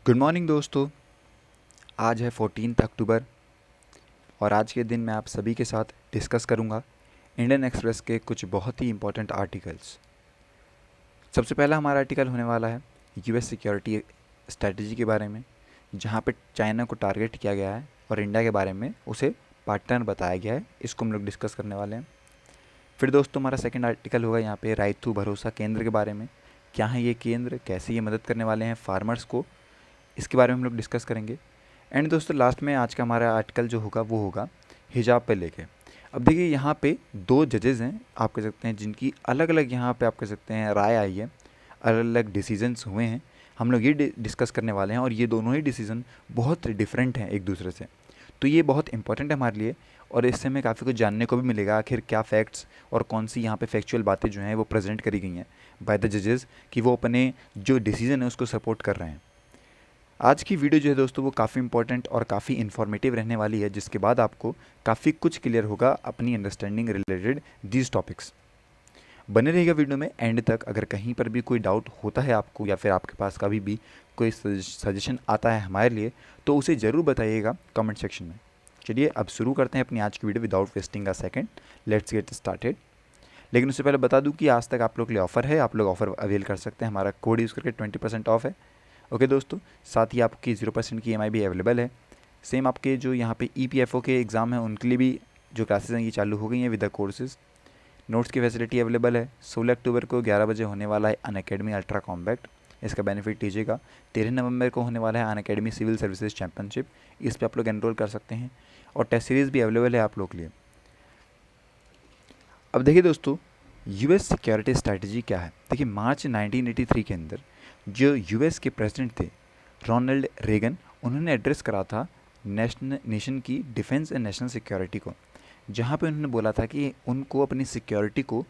Good morning दोस्तों। आज है 14 अक्टूबर और आज के दिन मैं आप सभी के साथ डिस्कस करूंगा इंडियन एक्सप्रेस के कुछ बहुत ही इंपॉर्टेंट आर्टिकल्स। सबसे पहला हमारा आर्टिकल होने वाला है यूएस सिक्योरिटी स्ट्रैटेजी के बारे में, जहां पे चाइना को टारगेट किया गया है और इंडिया के बारे में उसे पार्टनर बताया गया है। इसको हम लोग डिस्कस करने वाले हैं। फिर दोस्तों हमारा सेकंड आर्टिकल होगा यहाँ पे राइतू भरोसा केंद्र के बारे में। क्या है ये केंद्र, कैसे ये मदद करने वाले हैं फार्मर्स को, इसके बारे में हम लोग डिस्कस करेंगे। एंड दोस्तों लास्ट में आज का हमारा आर्टिकल जो होगा वो होगा हिजाब पे लेके। अब देखिए यहाँ पे दो जजेस हैं, आप कह सकते हैं, जिनकी अलग अलग यहाँ पे आप कह सकते हैं राय आई है, अलग अलग डिसीजंस हुए हैं। हम लोग ये डिस्कस करने वाले हैं और ये दोनों ही डिसीजन बहुत डिफरेंट हैं एक दूसरे से। तो ये बहुत इंपॉर्टेंट है हमारे लिए और इससे हमें काफ़ी कुछ जानने को भी मिलेगा, आखिर क्या फैक्ट्स और कौन सी यहाँ पे फैक्चुअल बातें जो हैं वो प्रेजेंट करी गई हैं बाय द जजेस कि वो अपने जो डिसीजन है उसको सपोर्ट कर रहे हैं। आज की वीडियो जो है दोस्तों वो काफ़ी इंपॉर्टेंट और काफ़ी इन्फॉर्मेटिव रहने वाली है, जिसके बाद आपको काफ़ी कुछ क्लियर होगा अपनी अंडरस्टैंडिंग रिलेटेड दीज टॉपिक्स। बने रहेगा वीडियो में एंड तक। अगर कहीं पर भी कोई डाउट होता है आपको या फिर आपके पास कभी भी कोई सजेशन आता है हमारे लिए तो उसे ज़रूर बताइएगा कमेंट सेक्शन में। चलिए अब शुरू करते हैं अपनी आज की video without wasting a second. Let's get started. लेकिन उससे पहले बता दूं कि आज तक आप लोग के लिए ऑफ़र है, आप लोग ऑफ़र अवेल कर सकते हैं। हमारा कोड यूज़ करके 20% ऑफ है। ओके दोस्तों, साथ ही आपकी 0% की EMI भी अवेलेबल है। सेम आपके जो यहाँ पे EPFO के एग्ज़ाम हैं उनके लिए भी जो क्लासेस हैं ये चालू हो गई हैं विद द कोर्सेज। नोट्स की फैसिलिटी अवेलेबल है। 16 अक्टूबर को 11 बजे होने वाला है अनअकैडमी अल्ट्रा कॉम्बैक्ट, इसका बेनिफिट लीजिएगा। 13 नवंबर को होने वाला है अनअकैडमी सिविल सर्विसेज चैम्पियनशिप, इस पर आप लोग एनरोल कर सकते हैं और टेस्ट सीरीज़ भी अवेलेबल है आप लोग के लिए। अब देखिए दोस्तों यूएस सिक्योरिटी स्ट्रैटेजी क्या है। देखिए मार्च 1983 के अंदर जो यूएस के प्रेसिडेंट थे रोनाल्ड रेगन, उन्होंने एड्रेस करा था नेशन की डिफेंस एंड नेशनल सिक्योरिटी को, जहाँ पे उन्होंने बोला था कि उनको अपनी सिक्योरिटी को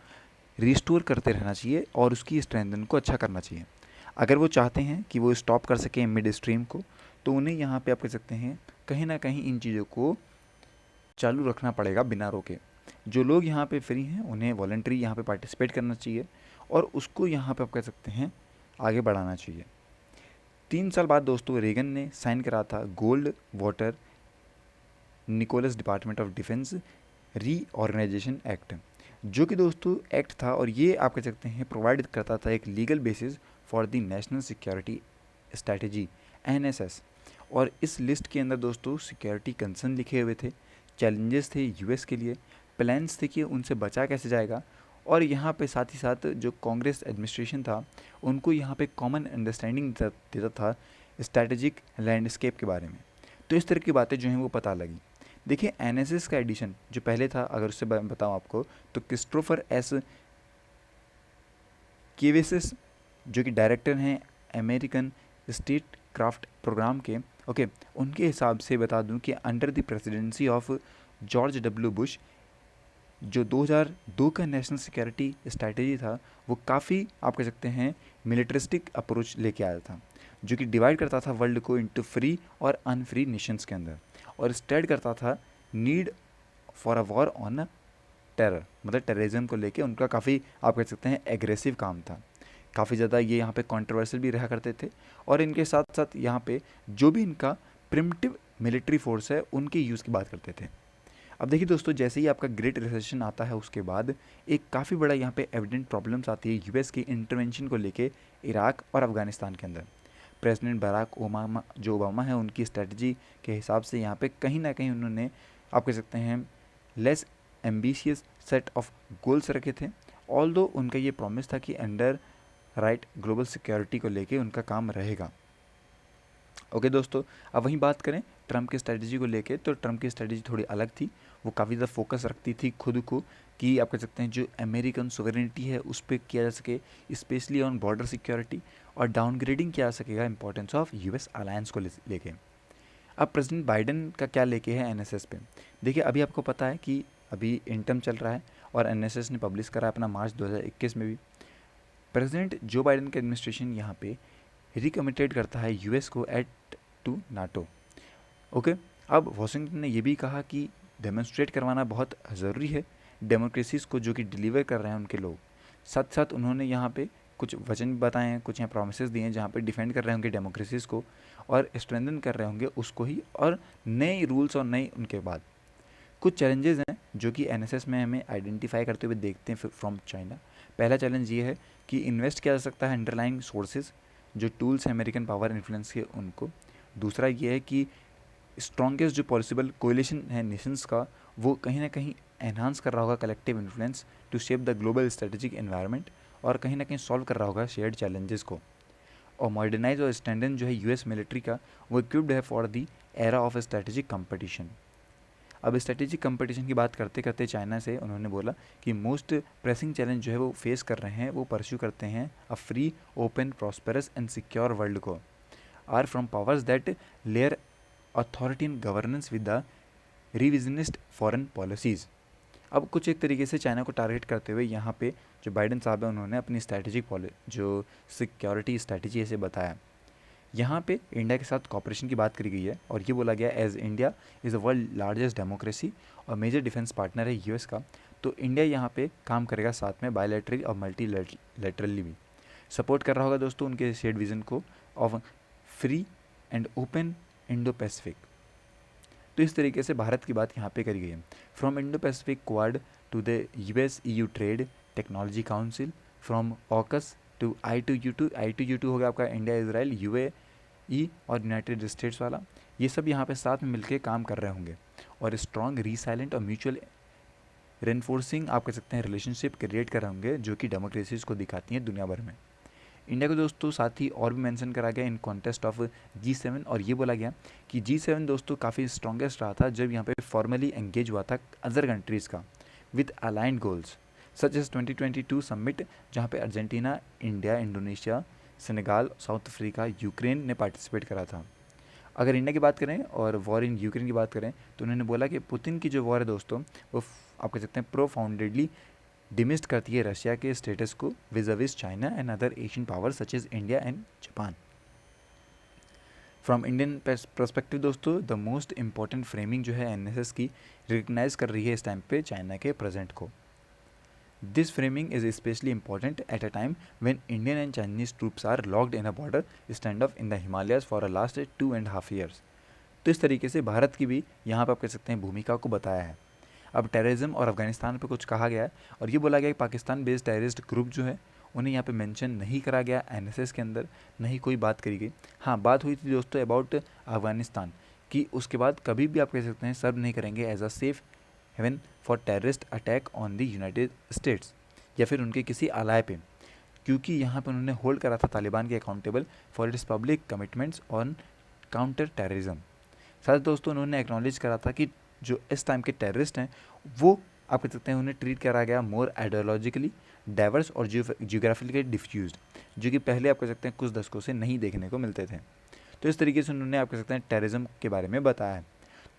रिस्टोर करते रहना चाहिए और उसकी स्ट्रेंथन को अच्छा करना चाहिए। अगर वो चाहते हैं कि वो स्टॉप कर सकें मिड स्ट्रीम को, तो उन्हें यहाँ पे आप कह सकते हैं कहीं ना कहीं इन चीज़ों को चालू रखना पड़ेगा बिना रोके। जो लोग यहाँ पे फ्री हैं उन्हें वॉलंटरी यहाँ पे पार्टिसिपेट करना चाहिए और उसको यहाँ पे आप कह सकते हैं आगे बढ़ाना चाहिए। 3 साल बाद दोस्तों रेगन ने साइन करा था Goldwater Nicholas department of defense reorganization act, जो कि दोस्तों एक्ट था और ये आप कह सकते हैं प्रोवाइड करता था एक legal basis for the national security strategy NSS। और इस लिस्ट के अंदर दोस्तों सिक्योरिटी कंसर्न लिखे हुए थे, चैलेंजेस थे यूएस के लिए, प्लान्स थे कि उनसे बचा कैसे जाएगा, और यहाँ पे साथ ही साथ जो कांग्रेस एडमिनिस्ट्रेशन था उनको यहाँ पे कॉमन अंडरस्टैंडिंग देता था स्ट्रैटेजिक लैंडस्केप के बारे में। तो इस तरह की बातें जो हैं वो पता लगी। देखिए NSS का एडिशन जो पहले था, अगर उससे बताऊँ आपको, तो क्रिस्टोफर एस केवेसिस जो कि डायरेक्टर हैं अमेरिकन स्टेट क्राफ्ट प्रोग्राम के, ओके, उनके हिसाब से बता दूं कि under the presidency of George W Bush जो 2002 का नेशनल सिक्योरिटी स्ट्रैटेजी था वो काफ़ी आप कह सकते हैं मिलिट्रिस्टिक अप्रोच लेके आया था, जो कि डिवाइड करता था वर्ल्ड को इनटू फ्री और अनफ्री नेशंस के अंदर, और स्टेट करता था need for a war on terror, मतलब टेररिज्म को लेके उनका काफ़ी आप कह सकते हैं एग्रेसिव काम था। काफ़ी ज़्यादा ये यहाँ पे कंट्रोवर्शियल भी रहा करते थे और इनके साथ साथ यहाँ पे जो भी इनका प्रिमिटिव मिलिट्री फोर्स है उनके यूज़ की बात करते थे। अब देखिए दोस्तों जैसे ही आपका ग्रेट रिसेशन आता है उसके बाद एक काफ़ी बड़ा यहाँ पे एविडेंट प्रॉब्लम्स आती है यूएस की इंटरवेंशन को लेके इराक और अफगानिस्तान के अंदर। प्रेसिडेंट बराक ओबामा है, उनकी स्ट्रेटजी के हिसाब से यहाँ पे कहीं ना कहीं उन्होंने आप कह सकते हैं less ambitious set of goals रखे थे। ऑल्दो उनका ये प्रॉमिस था कि अंडर राइट ग्लोबल सिक्योरिटी को लेके उनका काम रहेगा। ओके दोस्तों, अब वहीं बात करें ट्रम्प की स्ट्रेटजी को लेके, तो ट्रम्प की स्ट्रेटजी थोड़ी अलग थी। वो काफ़ी ज़्यादा फोकस रखती थी खुद को कि आप कह सकते हैं जो अमेरिकन सोवरेनिटी है उस पर किया जा सके, स्पेशली ऑन बॉर्डर सिक्योरिटी, और डाउनग्रेडिंग किया जा सकेगा इंपॉर्टेंस ऑफ यूएस अलायंस को लेके। अब प्रेसिडेंट बाइडेन का क्या लेके है NSS पे। देखिए अभी आपको पता है कि अभी इंटर्म चल रहा है और NSS ने पब्लिश करा अपना मार्च 2021 में भी। प्रेसिडेंट जो बाइडेन का एडमिनिस्ट्रेशन यहाँ पे रिकमिटेड करता है यूएस को एट टू नाटो। ओके, अब वॉशिंगटन ने यह भी कहा कि डेमोन्स्ट्रेट करवाना बहुत ज़रूरी है डेमोक्रेसीज़ को जो कि डिलीवर कर रहे हैं उनके लोग। साथ साथ उन्होंने यहाँ पे कुछ वचन भी बताए हैं, कुछ यहाँ प्रोमिसेस दिए हैं जहाँ पे डिफेंड कर रहे होंगे डेमोक्रेसीज़ को और स्ट्रेंथन कर रहे होंगे उसको ही, और नए रूल्स और नए उनके बाद कुछ चैलेंजेस हैं जो कि एनएसएस में हमें आइडेंटिफाई करते हुए देखते हैं फ्रॉम चाइना। पहला चैलेंज ये है कि इन्वेस्ट किया जा सकता है अंडरलाइंग सोर्सेज, जो टूल्स हैं अमेरिकन पावर इन्फ्लुएंस के उनको। दूसरा ये है कि स्ट्रॉन्गेस्ट जो पॉसिबल कोलिशन है नेशंस का, वो कहीं ना कहीं एनहांस कर रहा होगा collective influence to shape the global strategic environment, और कहीं ना कहीं सॉल्व कर रहा होगा शेयर्ड चैलेंजेस को। और मॉडर्नाइज और स्टैंडर्ड जो है यूएस मिलिट्री का, वो इक्विप्ड है for the era of strategic competition. अब स्ट्रेटेजिक कंपटीशन की बात करते करते चाइना से उन्होंने बोला कि मोस्ट प्रेसिंग चैलेंज जो है वो फेस कर रहे हैं, वो परस्यू करते हैं a free open prosperous and secure world को, are from powers that layer authority in governance with the revisionist foreign policies. अब कुछ एक तरीके से चाइना को टारगेट करते हुए यहाँ पे जो बाइडेन साहब है उन्होंने अपनी स्ट्रैटेजिक जो सिक्योरिटी स्ट्रैटेजी ऐसे बताया। यहाँ पे इंडिया के साथ कॉपरेशन की बात करी गई है और ये बोला गया as India is the world largest democracy और मेजर डिफेंस पार्टनर है यूएस का, तो इंडिया यहाँ पे काम करेगा साथ में बायलैटरली और मल्टीलैटरली भी सपोर्ट कर रहा होगा दोस्तों उनके शेयर्ड विजन को of free and open Indo Pacific. तो इस तरीके से भारत की बात यहाँ पे करी गई है। From Indo Pacific quad to the US EU trade technology council, from AUKUS to I two U two हो गया आपका इंडिया इजराइल यूएई और यूनाइटेड स्टेट्स वाला, ये सब यहाँ पे साथ में मिलकर काम कर रहे होंगे और स्ट्रॉन्ग रीसाइलेंट और म्यूचुअल रेनफोर्सिंग आप कह सकते हैं रिलेशनशिप क्रिएट कर रहे होंगे जो कि डेमोक्रेसीज को दिखाती हैं दुनिया भर में। इंडिया को दोस्तों साथ ही और भी मेंशन करा गया इन कॉन्टेस्ट ऑफ G7, और ये बोला गया कि G7 दोस्तों काफ़ी स्ट्रॉन्गेस्ट रहा था जब यहाँ पे फॉर्मली एंगेज हुआ था अदर कंट्रीज़ का with aligned goals such as 2022 summit, जहाँ पे Argentina, India, Indonesia, Senegal, South Africa, Ukraine ने पार्टिसिपेट करा था। अगर इंडिया की बात करें और वॉर इन यूक्रेन की बात करें तो उन्होंने बोला कि पुतिन की जो वॉर है दोस्तों वो आप कह सकते हैं प्रोफाउंडेडली डिमिस्ड करती है रशिया के स्टेटस को vis China and other Asian power such as India and Japan. From Indian perspective दोस्तों द मोस्ट इंपॉर्टेंट फ्रेमिंग जो है एनएसएस की रिकग्नाइज कर रही है इस टाइम पे चाइना के प्रेजेंट को। This framing is especially important at a time when Indian and Chinese troops are locked in a border stand off in the Himalayas for a last 2.5 years। तो इस तरीके से भारत की भी यहाँ पर आप कह सकते हैं भूमिका को बताया है। अब टेररिज्म और अफगानिस्तान पे कुछ कहा गया है और ये बोला गया कि पाकिस्तान बेस्ड टेररिस्ट ग्रुप जो है उन्हें यहाँ पे मेंशन नहीं करा गया एनएसएस के अंदर, नहीं कोई बात करी गई। हाँ, बात हुई थी दोस्तों अबाउट अफगानिस्तान कि उसके बाद कभी भी आप कह सकते हैं सर्व नहीं करेंगे as a safe haven for terrorist attack on the United States या फिर उनके किसी आलाय पे, क्योंकि यहाँ पर उन्होंने होल्ड करा था तालिबान के accountable for its public commitments on counter terrorism. साथ दोस्तों उन्होंने एक्नॉलेज करा था कि जो इस टाइम के टेररिस्ट हैं वो आप कह सकते हैं उन्हें ट्रीट करा गया मोर आइडियोलॉजिकली डाइवर्स और जियोग्राफिकली डिफ्यूज्ड, जो कि पहले आप कह सकते हैं कुछ दशकों से नहीं देखने को मिलते थे। तो इस तरीके से उन्होंने आप कह सकते हैं टेररिज्म के बारे में बताया है।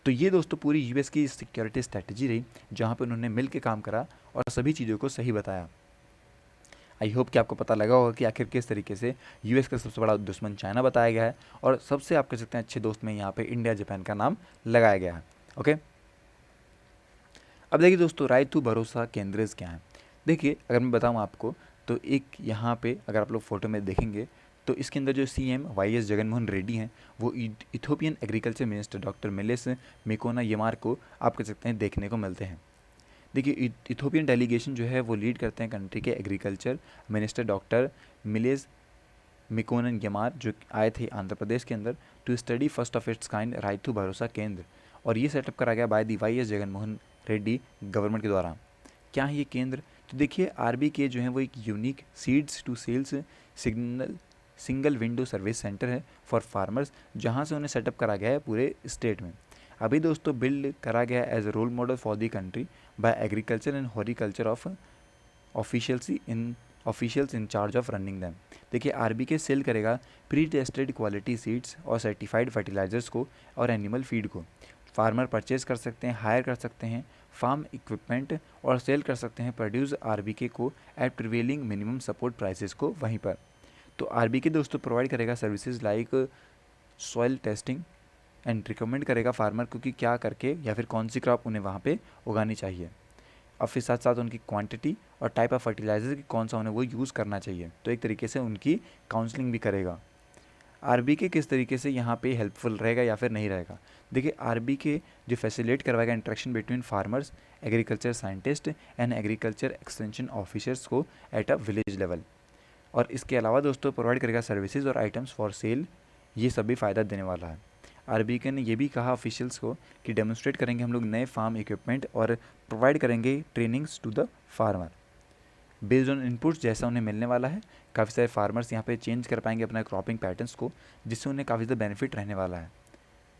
तो ये दोस्तों पूरी यूएस की सिक्योरिटी स्ट्रैटेजी रही जहाँ पर उन्होंने मिल के काम करा और सभी चीज़ों को सही बताया। आई होप कि आपको पता लगा होगा कि आखिर किस तरीके से यूएस का सबसे बड़ा दुश्मन चाइना बताया गया है और सबसे आप कह सकते हैं अच्छे दोस्त में यहाँ पे इंडिया जापान का नाम लगाया गया है। ओके, अब देखिए दोस्तों रायतू भरोसा केंद्र्स क्या है। देखिए अगर मैं बताऊँ आपको तो एक यहाँ पे अगर आप लोग फोटो में देखेंगे तो इसके अंदर जो सीएम वाईएस जगनमोहन रेड्डी हैं वो Ethiopian agriculture minister doctor Melese Mekonnen Yimer को आप कह सकते हैं देखने को मिलते हैं। देखिए इथोपियन डेलीगेशन जो है वो लीड करते हैं कंट्री के agriculture minister doctor Melese Mekonnen Yimer, जो आए थे आंध्र प्रदेश के अंदर to study first of its kind Rythu Bharosa Kendra, और ये सेटअप करा गया by the YS Jaganmohan Reddy government के द्वारा। क्या है ये केंद्र? तो देखिए आरबीके जो है वो एक unique seeds to sales single window service centre है फॉर फार्मर्स, जहाँ से उन्हें सेटअप करा गया है पूरे स्टेट में। अभी दोस्तों बिल्ड करा गया as a role model for the country by agriculture and horticulture of officials in charge of running them. देखिए आरबीके सेल करेगा प्री टेस्टेड क्वालिटी सीड्स और सर्टिफाइड फर्टिलाइजर्स को और एनिमल फीड को। फार्मर परचेज कर सकते हैं, हायर कर सकते हैं फार्म इक्विपमेंट और सेल कर सकते हैं प्रोड्यूस आरबीके को at prevailing minimum support prices को वहीं पर। तो आरबीके दोस्तों प्रोवाइड करेगा services like soil testing and recommend करेगा फार्मर को कि क्या करके या फिर कौन सी क्रॉप उन्हें वहाँ पे उगानी चाहिए। और फिर साथ साथ उनकी क्वांटिटी और टाइप ऑफ फर्टिलाइजर की कौन सा उन्हें वो यूज़ करना चाहिए। तो एक तरीके से उनकी काउंसलिंग भी करेगा। आरबीके किस तरीके से यहाँ पे हेल्पफुल रहेगा या फिर नहीं रहेगा। देखिए आरबीके जो फैसिलिटेट करवाएगा interaction between farmers, agriculture scientist and agriculture extension officers को एट अ विलेज लेवल। और इसके अलावा दोस्तों प्रोवाइड करेगा सर्विसेज और आइटम्स फॉर सेल, ये सब भी फ़ायदा देने वाला है। आरबीके ने ये भी कहा ऑफिशियल्स को कि डेमोन्स्ट्रेट करेंगे हम लोग नए फार्म इक्विपमेंट और प्रोवाइड करेंगे trainings to the farmer based on inputs जैसा उन्हें मिलने वाला है। काफ़ी सारे फार्मर्स यहाँ पे चेंज कर पाएंगे अपना क्रॉपिंग पैटर्न्स को, जिससे उन्हें काफ़ी ज़्यादा बेनिफिट रहने वाला है।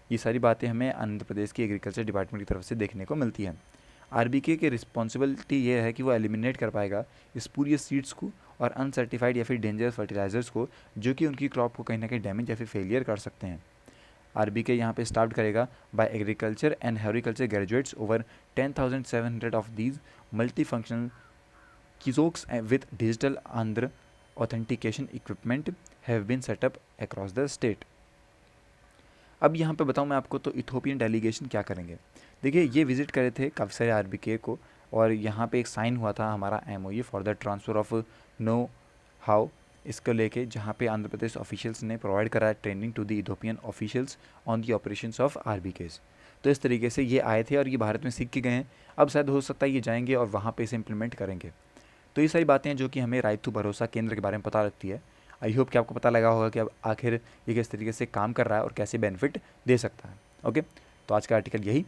ये सारी बातें हमें आंध्र प्रदेश की एग्रीकल्चर डिपार्टमेंट की तरफ से देखने को मिलती है। आरबीके की रिस्पॉन्सिबिलिटी ये है कि वो एलिमिनेट कर पाएगा स्पूरियस सीड्स को और अनसर्टिफाइड या फिर डेंजरस फर्टिलाइजर्स को, जो कि उनकी क्रॉप को कहीं ना कहीं डैमेज या फिर फेलियर कर सकते हैं। आरबीके यहाँ पे स्टार्ट करेगा bye agriculture and horticulture graduates. Over 10,700 of these multi functional kiosks with digital Andhra authentication equipment have been set up across the state। अब यहाँ पे बताऊँ मैं आपको तो इथोपियन डेलीगेशन क्या करेंगे। देखिए ये विजिट करे थे काफ़ी सारे आरबीके को, और यहाँ पे एक साइन हुआ था हमारा MOU for the transfer of know how, इसको लेके जहाँ पे आंध्र प्रदेश ऑफिशियल्स ने प्रोवाइड करा training to the Ethiopian officials on the operations of RBKs. तो इस तरीके से ये आए थे और ये भारत में सीख के गए हैं। अब शायद हो सकता है ये जाएंगे और वहाँ पे इसे इम्प्लीमेंट करेंगे। तो ये सारी बातें हैं जो कि हमें राइट टू भरोसा केंद्र के बारे में पता लगती है। आई होप कि आपको पता लगा होगा कि अब आखिर ये किस तरीके से काम कर रहा है और कैसे बेनिफिट दे सकता है। ओके, तो आज का आर्टिकल यही।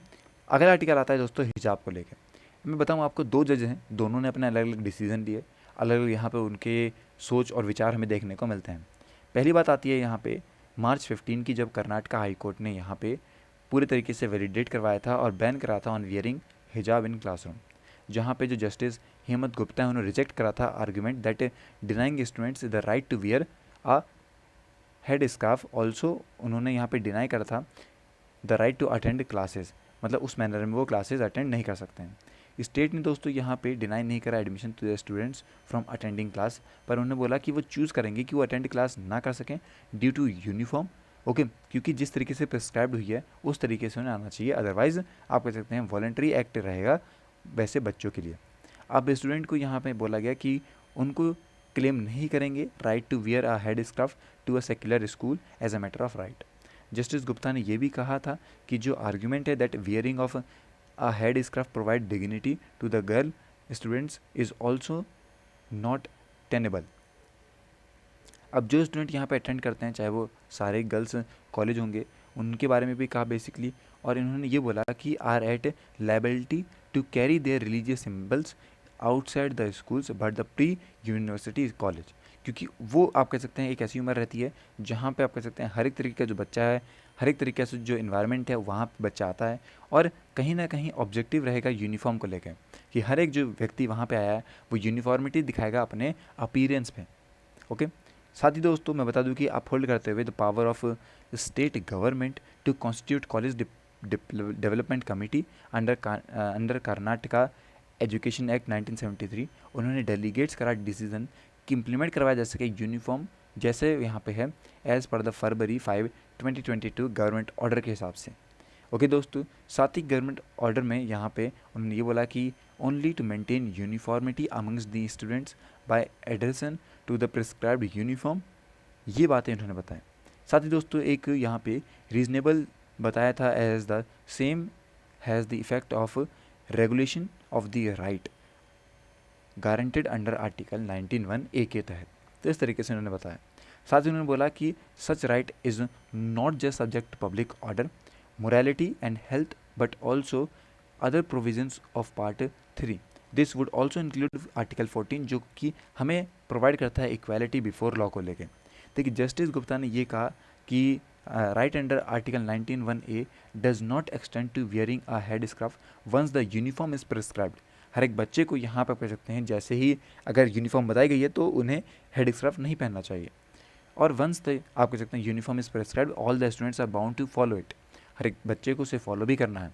अगला आर्टिकल आता है दोस्तों हिजाब को लेकर। मैं बताऊँ आपको, 2 जज हैं, दोनों ने अपने अलग अलग डिसीजन लिए, अलग अलग यहाँ पे उनके सोच और विचार हमें देखने को मिलते हैं। पहली बात आती है यहाँ पे मार्च 15 की, जब कर्नाटका हाई कोर्ट ने यहाँ पे पूरे तरीके से वैलिडेट करवाया था और बैन कराया था ऑन वियरिंग हिजाब इन क्लासरूम, जहाँ पे जो जस्टिस हेमंत गुप्ता है उन्होंने रिजेक्ट करा था argument that denying students the right to wear a head scarf. Also उन्होंने यहाँ पे डिनाई करा था the right to attend classes, मतलब उस मैनर में वो क्लासेस अटेंड नहीं कर सकते हैं। स्टेट ने दोस्तों यहाँ पे डिनाई नहीं करा admission to the students from attending class, पर उन्होंने बोला कि वो चूज़ करेंगे कि वो अटेंड क्लास ना कर सकें ड्यू टू यूनिफॉर्म। ओके, क्योंकि जिस तरीके से प्रिस्क्राइब्ड हुई है उस तरीके से उन्हें आना चाहिए, अदरवाइज आप कह सकते हैं वॉलंटरी एक्ट रहेगा वैसे बच्चों के लिए। अब स्टूडेंट को यहाँ पे बोला गया कि उनको क्लेम नहीं करेंगे right to wear a head scarf to a secular school as a matter of right. Justice Gupta ने यह भी कहा था कि जो आर्ग्यूमेंट है that wearing of a head scarf provide dignity to the girl students is also not tenable. अब जो स्टूडेंट यहाँ पे अटेंड करते हैं, चाहे वो सारे गर्ल्स कॉलेज होंगे, उनके बारे में भी कहा बेसिकली, और इन्होंने ये बोला कि are at liability to carry their religious symbols outside the schools but the pre university college, क्योंकि वो आप कह सकते हैं एक ऐसी उम्र रहती है जहाँ पे आप कह सकते हैं हर एक तरीके का जो बच्चा है, हर एक तरीके से जो इन्वायरमेंट है वहाँ पे बच्चा आता है, और कहीं ना कहीं ऑब्जेक्टिव रहेगा यूनिफॉर्म को लेकर कि हर एक जो व्यक्ति वहाँ पे आया है वो यूनिफॉर्मिटी दिखाएगा अपने अपीयरेंस पे। ओके, साथ ही दोस्तों मैं बता दूं कि अपहोल्ड करते हुए the power of state government to constitute college development committee under Karnataka education act 1973, उन्होंने डेलीगेट्स करा डिसीजन कि इम्प्लीमेंट करवाया जा सके यूनिफॉर्म जैसे यहाँ पे है as per the February 5, 2022 government order के हिसाब से। ओके दोस्तों, साथ ही गवर्नमेंट ऑर्डर में यहाँ पे उन्होंने ये बोला कि only to maintain uniformity amongst the students by adhesion to the prescribed uniform, ये बातें उन्होंने बताएं। साथ ही दोस्तों एक यहाँ पे रीजनेबल बताया था as the same has the effect of regulation of the right guaranteed under article 19(1)(a) के तहत। तो इस तरीके से उन्होंने बताया। साथ ही उन्होंने बोला कि सच right is not just subject public order, morality and health but also other provisions of part 3। This would also include article 14 जो कि हमें प्रोवाइड करता है इक्वालिटी बिफोर लॉ को लेकर। देखिए जस्टिस गुप्ता ने ये कहा कि right under article 19(1)(a) does not extend to wearing a head scarf once the uniform is prescribed. हर एक बच्चे को यहाँ पर कह सकते हैं जैसे ही अगर यूनिफॉर्म बताई गई है तो उन्हें हेड स्कार्फ नहीं पहनना चाहिए, और वंस द आप कह सकते हैं uniform is prescribed all the students are bound to follow it, हर एक बच्चे को उसे फॉलो भी करना है।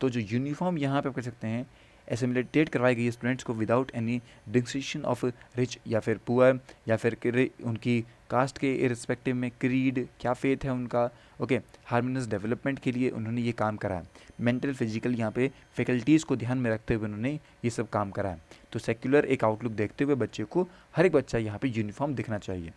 तो जो यूनिफॉर्म यहाँ पे आप कह सकते हैं एसिमिलेटेड करवाई गई स्टूडेंट्स को without any distinction of rich या फिर पुअर या फिर उनकी कास्ट के इरिस्पेक्टिव में क्रीड क्या फेथ है उनका, ओके, हार्मोनियस डेवलपमेंट के लिए उन्होंने ये काम करा है। मेंटल फिजिकल यहाँ पे फैकल्टीज़ को ध्यान में रखते हुए उन्होंने ये सब काम करा है। तो सेक्युलर एक आउटलुक देखते हुए बच्चे को, हर एक बच्चा यहाँ पे यूनिफॉर्म दिखना चाहिए।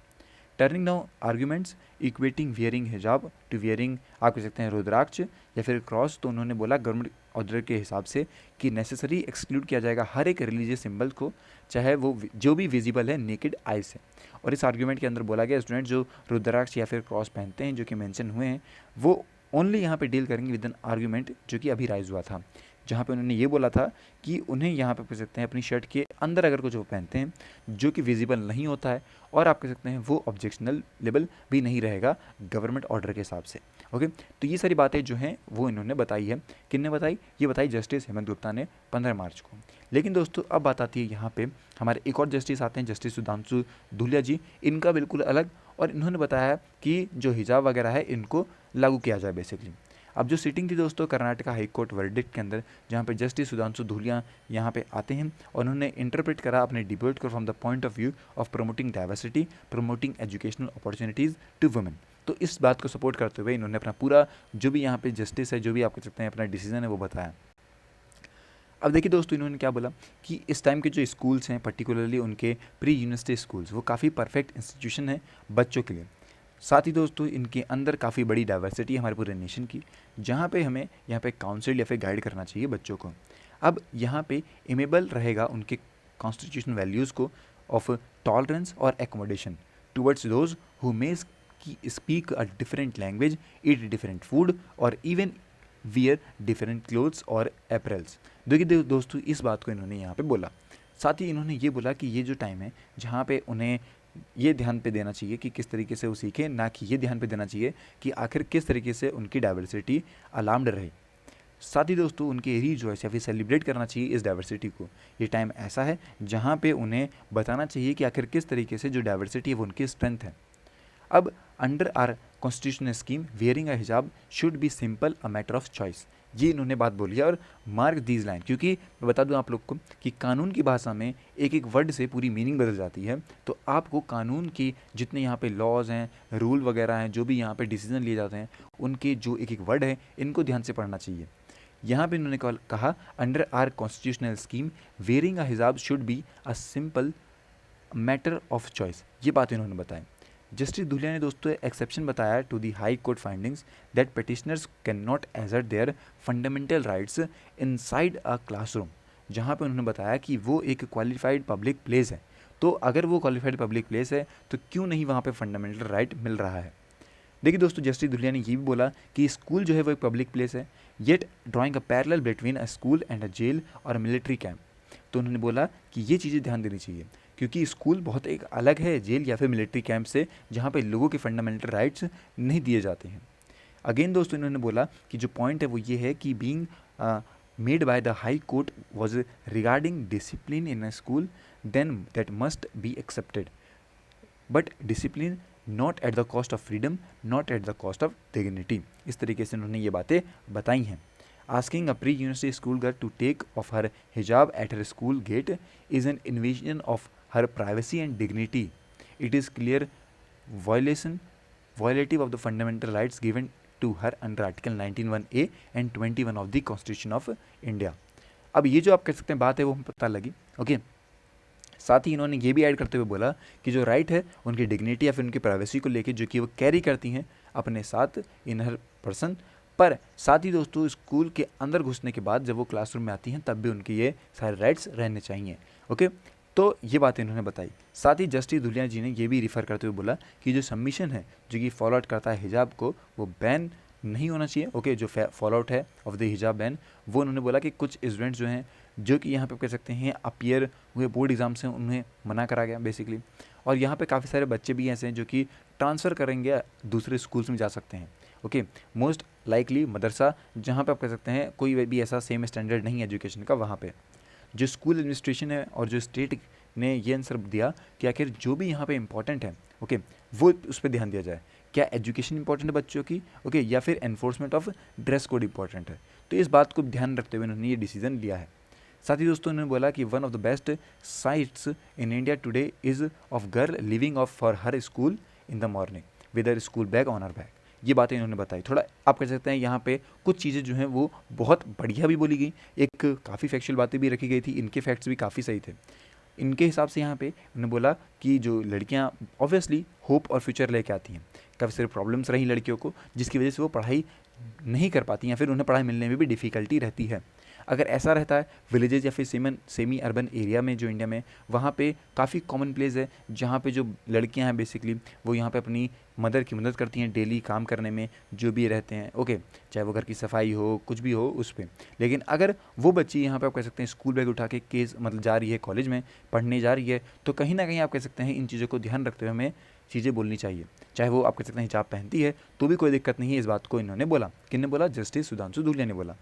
Turning now arguments equating wearing हिजाब टू वियरिंग, आप कह सकते हैं रुद्राक्ष या फिर क्रॉस, तो उन्होंने बोला गवर्नमेंट ऑर्डर के हिसाब से कि नेसेसरी एक्सक्लूड किया जाएगा हर एक रिलीजियस सिंबल को, चाहे वो जो भी विजिबल है नेकेड आई से। और इस आर्ग्यूमेंट के अंदर बोला गया स्टूडेंट जो रुद्राक्ष या फिर क्रॉस पहनते हैं जो कि मेंशन हुए हैं वो ओनली यहाँ पे डील करेंगे विद एन आर्ग्यूमेंट जो कि अभी राइज हुआ था, जहाँ पे उन्होंने ये बोला था कि उन्हें यहाँ पे कह सकते हैं अपनी शर्ट के अंदर अगर कुछ वो पहनते हैं जो कि विजिबल नहीं होता है और आप कह सकते हैं वो ऑब्जेक्शनल लेबल भी नहीं रहेगा गवर्नमेंट ऑर्डर के हिसाब से। ओके, तो ये सारी बातें जो हैं वो इन्होंने बताई है। किसने बताई? ये बताई जस्टिस हेमंत गुप्ता ने 15 मार्च को। लेकिन दोस्तों अब बात आती है यहाँ पे हमारे एक और जस्टिस आते हैं, जस्टिस सुधांशु धूलिया जी। इनका बिल्कुल अलग, और इन्होंने बताया कि जो हिजाब वगैरह है इनको लागू किया जाए बेसिकली। अब जो सीटिंग थी दोस्तों कर्नाटका हाई कोर्ट वर्डिक्ट के अंदर, जहाँ पे जस्टिस सुधांशु धूलिया यहाँ पे आते हैं और उन्होंने इंटरप्रेट करा अपने डिबेट को from the point of view of promoting diversity, promoting educational opportunities to women. तो इस बात को सपोर्ट करते हुए इन्होंने अपना पूरा जो भी यहाँ पे जस्टिस है, जो भी आप कह सकते हैं अपना डिसीजन है वो बताया। अब देखिए दोस्तों इन्होंने क्या बोला कि इस टाइम के जो स्कूल्स हैं पर्टिकुलरली उनके प्री यूनिवर्सिटी स्कूल्स वो काफ़ी परफेक्ट इंस्टीट्यूशन है बच्चों के लिए। साथ ही दोस्तों इनके अंदर काफ़ी बड़ी डाइवर्सिटी है हमारे पूरे नेशन की, जहाँ पे हमें यहाँ पे काउंसिल या फिर गाइड करना चाहिए बच्चों को। अब यहाँ पे इमेबल रहेगा उनके कॉन्स्टिट्यूशनल वैल्यूज़ को ऑफ टॉलरेंस और accommodation towards those who may speak a different language, eat different food और इवन वियर डिफरेंट क्लोथ्स और एपरल्स। देखिए दोस्तों इस बात को इन्होंने यहाँ पे बोला। साथ ही इन्होंने ये बोला कि ये जो टाइम है जहाँ पे उन्हें ये ध्यान पे देना चाहिए कि किस तरीके से वो सीखें, ना कि ये ध्यान पे देना चाहिए कि आखिर किस तरीके से उनकी डाइवर्सिटी अलार्म्ड रहे। साथ ही दोस्तों उनके रीजॉइस या फिर सेलिब्रेट करना चाहिए इस डाइवर्सिटी को। ये टाइम ऐसा है जहाँ पे उन्हें बताना चाहिए कि आखिर किस तरीके से जो डाइवर्सिटी है वो उनकी स्ट्रेंथ है। अब under our constitutional scheme wearing a hijab should be simple a matter of choice, ये इन्होंने बात बोली है। और मार्क दीज लाइन, क्योंकि मैं बता दूं आप लोग को कि कानून की भाषा में एक एक वर्ड से पूरी मीनिंग बदल जाती है, तो आपको कानून की जितने यहाँ पे लॉज हैं, रूल वगैरह हैं, जो भी यहाँ पे डिसीजन लिए जाते हैं उनके जो एक एक वर्ड है इनको ध्यान से पढ़ना चाहिए। यहाँ पे इन्होंने कहा under our constitutional scheme wearing a hijab should be a simple matter of choice, ये बात इन्होंने बताई। जस्टिस धूलिया ने दोस्तों एक्सेप्शन बताया to the high court findings that petitioners can not assert their fundamental rights inside a classroom, जहाँ पे उन्होंने बताया कि वो एक क्वालिफाइड पब्लिक प्लेस है, तो अगर वो क्वालिफाइड पब्लिक प्लेस है तो क्यों नहीं वहाँ पे फंडामेंटल राइट मिल रहा है। देखिए दोस्तों जस्टिस धूलिया ने ये भी बोला कि स्कूल जो है वो एक पब्लिक प्लेस है, yet drawing a parallel between a school and a jail और मिलिट्री कैंप। तो उन्होंने बोला कि ये चीज़ें ध्यान देनी चाहिए क्योंकि स्कूल बहुत एक अलग है जेल या फिर मिलिट्री कैंप से, जहाँ पे लोगों के फंडामेंटल राइट्स नहीं दिए जाते हैं। अगेन दोस्तों इन्होंने बोला कि जो पॉइंट है वो ये है कि being made by the high court was regarding discipline in a school then that must be accepted, but discipline not at the cost of freedom, not at the cost of dignity. इस तरीके से उन्होंने ये बातें बताई हैं। Asking a pre-university school girl to take off her hijab at her school gate is an invasion of her privacy and dignity. It is clear violative of the fundamental rights given to her under Article 19(1)(a) and 21 of the Constitution of India. अब ये जो आप कह सकते हैं बात है वो हमें पता लगी, ओके। साथ ही इन्होंने ये भी ऐड करते हुए बोला कि जो राइट है उनकी डिग्निटी या फिर उनकी प्राइवेसी को लेके जो कि वो कैरी करती हैं अपने साथ इन हर पर्सन, पर साथ ही दोस्तों स्कूल के अंदर घुसने के बाद जब वो क्लासरूम में आती हैं तब भी उनके ये सारे राइट्स रहने चाहिए, ओके। तो ये बात इन्होंने बताई। साथ ही जस्टिस धूलिया जी ने ये भी रिफ़र करते हुए बोला कि जो सबमिशन है जो कि फॉलो आउट करता है हिजाब को वो बैन नहीं होना चाहिए, ओके। जो फॉलो आउट है ऑफ द हिजाब बैन, वो उन्होंने बोला कि कुछ स्टूडेंट्स जो हैं जो कि यहाँ पे कह सकते हैं अपीयर हुए बोर्ड एग्जाम से उन्हें मना करा गया बेसिकली। और यहाँ पे काफ़ी सारे बच्चे भी ऐसे हैं जो कि ट्रांसफ़र करेंगे दूसरे स्कूल्स में जा सकते हैं, ओके। मोस्ट लाइकली मदरसा, जहाँ पे आप कह सकते हैं कोई भी ऐसा सेम स्टैंडर्ड नहीं है एजुकेशन का, वहाँ पे जो स्कूल एडमिनिस्ट्रेशन है और जो स्टेट ने ये आंसर दिया कि आखिर जो भी यहाँ पे इंपॉर्टेंट है, ओके, वो उस पर ध्यान दिया जाए। क्या एजुकेशन इंपॉर्टेंट है बच्चों की, ओके, या फिर enforcement of dress code important है। तो इस बात को ध्यान रखते हुए उन्होंने ये डिसीज़न लिया है। साथ ही दोस्तों उन्होंने बोला कि one of the best sites in India today is of girl living of for her school in the morning with her school bag on her bag. ये बातें इन्होंने बताई। थोड़ा आप कह सकते हैं यहाँ पे कुछ चीज़ें जो हैं वो बहुत बढ़िया भी बोली गई, एक काफ़ी फैक्चुअल बातें भी रखी गई थी, इनके फैक्ट्स भी काफ़ी सही थे। इनके हिसाब से यहाँ पे उन्होंने बोला कि जो लड़कियाँ ऑब्वियसली होप और फ्यूचर लेके आती हैं, काफ़ी सारी प्रॉब्लम्स रही लड़कियों को जिसकी वजह से वो पढ़ाई नहीं कर पाती या फिर उन्हें पढ़ाई मिलने में भी डिफ़िकल्टी रहती है। अगर ऐसा रहता है विलेजेस या फिर सेमी अर्बन एरिया में जो इंडिया में, वहाँ पे काफ़ी कॉमन प्लेस है जहाँ पे जो लड़कियाँ हैं बेसिकली वो यहाँ पे अपनी मदर की मदद करती हैं डेली काम करने में जो भी रहते हैं, ओके, चाहे वो घर की सफाई हो कुछ भी हो उस पर। लेकिन अगर वो बच्ची यहाँ पे आप कह सकते हैं स्कूल बैग उठा के केस मतलब जा रही है कॉलेज में पढ़ने जा रही है, तो कहीं ना कहीं आप कह सकते हैं इन चीज़ों को ध्यान रखते हुए हमें चीज़ें बोलनी चाहिए। चाहे वो आप कह सकते हैं हिजाब पहनती है तो भी कोई दिक्कत नहीं है। इस बात को इन्होंने बोला, किसने बोला? जस्टिस सुधांशु धूलिया ने बोला।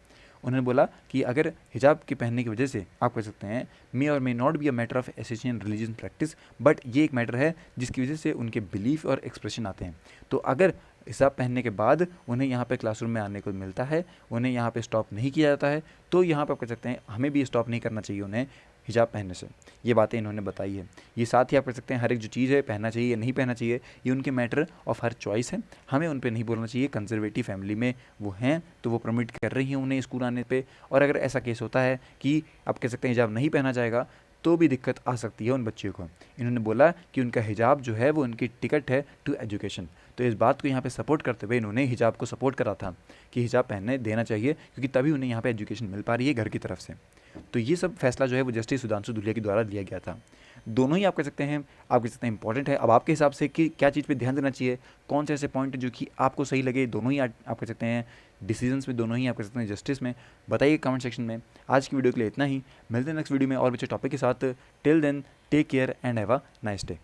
उन्होंने बोला कि अगर हिजाब के पहनने की वजह से आप कह सकते हैं मे और may not be a matter of essential religion practice, but ये एक मैटर है जिसकी वजह से उनके बिलीफ और एक्सप्रेशन आते हैं। तो अगर हिजाब पहनने के बाद उन्हें यहाँ पे क्लासरूम में आने को मिलता है, उन्हें यहाँ पे स्टॉप नहीं किया जाता है, तो यहाँ पे आप कह सकते हैं हमें भी स्टॉप नहीं करना चाहिए उन्हें हिजाब पहनने से। ये बातें इन्होंने बताई है। ये साथ ही आप कह सकते हैं हर एक जो चीज़ है पहनना चाहिए या नहीं पहनना चाहिए ये उनके मैटर ऑफ हर चॉइस है, हमें उन पर नहीं बोलना चाहिए। कंजर्वेटिव फैमिली में वो हैं तो वो परमिट कर रही हैं उन्हें स्कूल आने पे, और अगर ऐसा केस होता है कि आप कह सकते हैं हिजाब नहीं पहना जाएगा तो भी दिक्कत आ सकती है उन बच्चियों को। इन्होंने बोला कि उनका हिजाब जो है वो उनकी टिकट है टू एजुकेशन। तो इस बात को यहाँ पे सपोर्ट करते हुए इन्होंने हिजाब को सपोर्ट करा था कि हिजाब पहनने देना चाहिए क्योंकि तभी उन्हें यहाँ पे एजुकेशन मिल पा रही है घर की तरफ से। तो ये सब फैसला जो है वो जस्टिस सुधांशु धूलिया के द्वारा लिया गया था। दोनों ही आप कह सकते हैं इंपॉर्टेंट है। अब आपके हिसाब से कि क्या चीज़ पे ध्यान देना चाहिए, कौन से ऐसे पॉइंट जो कि आपको सही लगे, दोनों ही आप कह सकते हैं डिसीजंस में, दोनों ही आप कह सकते हैं जस्टिस में, बताइए कमेंट सेक्शन में। आज की वीडियो के लिए इतना ही, मिलते हैं नेक्स्ट वीडियो में और अच्छे टॉपिक के साथ। Till then take care and have a nice day.